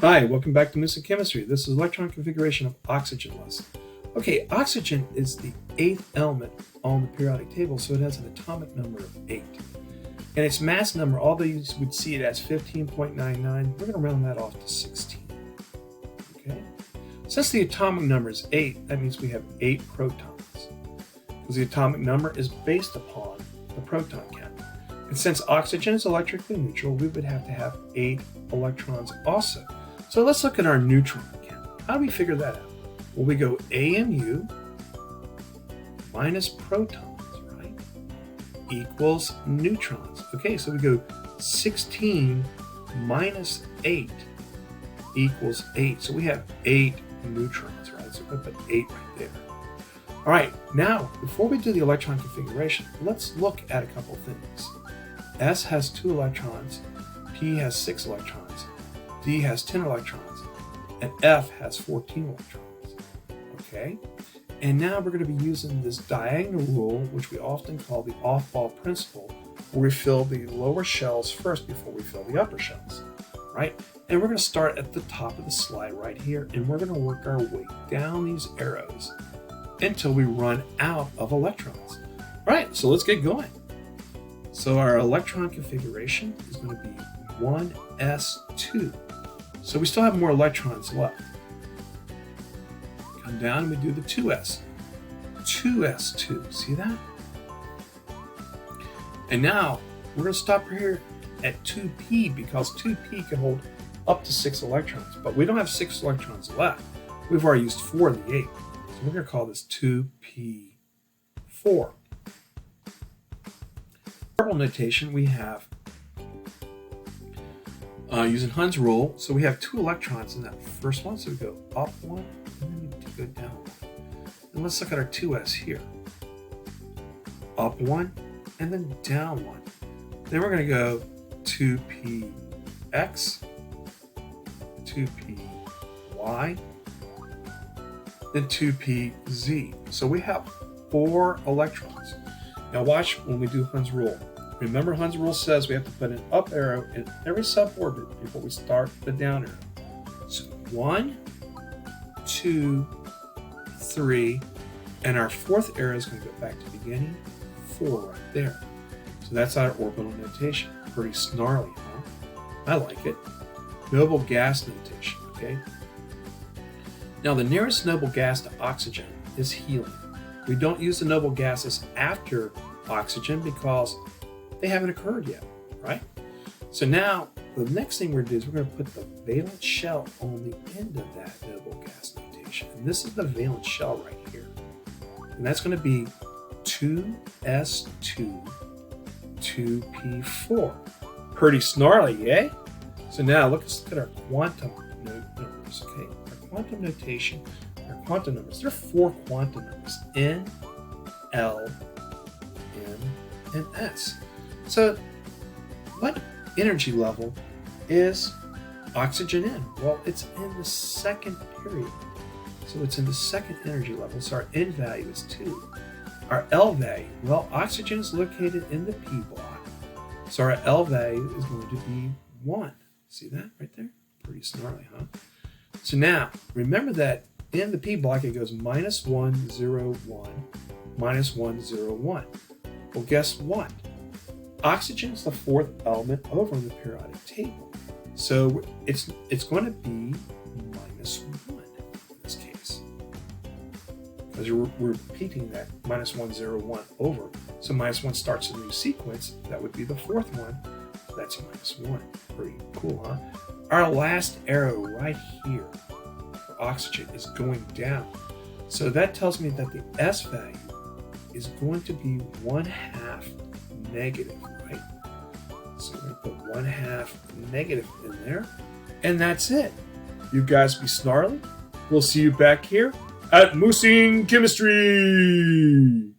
Hi, welcome back to Moose Chemistry. This is electron configuration of oxygen lesson. Okay, oxygen is the 8th element on the periodic table, so it has an atomic number of 8. And its mass number, although you would see it as 15.99, we're going to round that off to 16. Okay? Since the atomic number is 8, that means we have 8 protons, because the atomic number is based upon the proton count. And since oxygen is electrically neutral, we would have to have 8 electrons also. So let's look at our neutron count. How do we figure that out? Well, we go AMU minus protons, right, equals neutrons. Okay, so we go 16 minus 8 equals 8. So we have 8 neutrons, right? So we're going to put 8 right there. All right, now, before we do the electron configuration, let's look at a couple things. S has 2 electrons, P has 6 electrons, D has 10 electrons, and F has 14 electrons. Okay? And now we're going to be using this diagonal rule, which we often call the off-ball principle, where we fill the lower shells first before we fill the upper shells. Right? And we're going to start at the top of the slide right here, and we're going to work our way down these arrows until we run out of electrons. Right, so let's get going. So our electron configuration is going to be 1s2. So we still have more electrons left. Come down and we do the 2s. 2s2, see that? And now we're going to stop here at 2p because 2p can hold up to 6 electrons, but we don't have 6 electrons left. We've already used 4 of the 8. So we're going to call this 2p4. Orbital notation, we have using Hund's rule, so we have 2 electrons in that first one, so we go up 1 and then we go down 1. And let's look at our 2s here. Up 1 and then down 1. Then we're going to go 2px, 2py, then 2pz. So we have 4 electrons. Now watch when we do Hund's rule. Remember, Hund's rule says we have to put an up arrow in every suborbit before we start the down arrow. So 1, 2, 3, and our 4th arrow is going to go back to the beginning, 4 right there. So that's our orbital notation. Pretty snarly, huh? I like it. Noble gas notation, okay? Now the nearest noble gas to oxygen is helium. We don't use the noble gases after oxygen because they haven't occurred yet, right? So now, the next thing we're going to do is we're going to put the valence shell on the end of that noble gas notation. And this is the valence shell right here. And that's going to be 2s2, 2p4. Pretty snarly, eh? So now, let's look at our quantum numbers, okay? Our quantum notation, our quantum numbers, there are 4 quantum numbers, N, L, M, and S. So what energy level is oxygen in? Well, it's in the second period. So it's in the second energy level. So our N value is 2. Our L value, well, oxygen is located in the P block. So our L value is going to be 1. See that right there? Pretty snarly, huh? So now, remember that in the P block, it goes -1, 0, 1, -1, 0, 1. Well, guess what? Oxygen is the 4th element over on the periodic table. So it's going to be -1 in this case. Because we're repeating that -1, 0, 1 over. So -1 starts a new sequence. That would be the 4th one. So that's -1. Pretty cool, huh? Our last arrow right here for oxygen is going down. So that tells me that the S value is going to be 1/2 negative, right? So we're going to put 1/2 negative in there. And that's it. You guys be snarly. We'll see you back here at Moose Chemistry.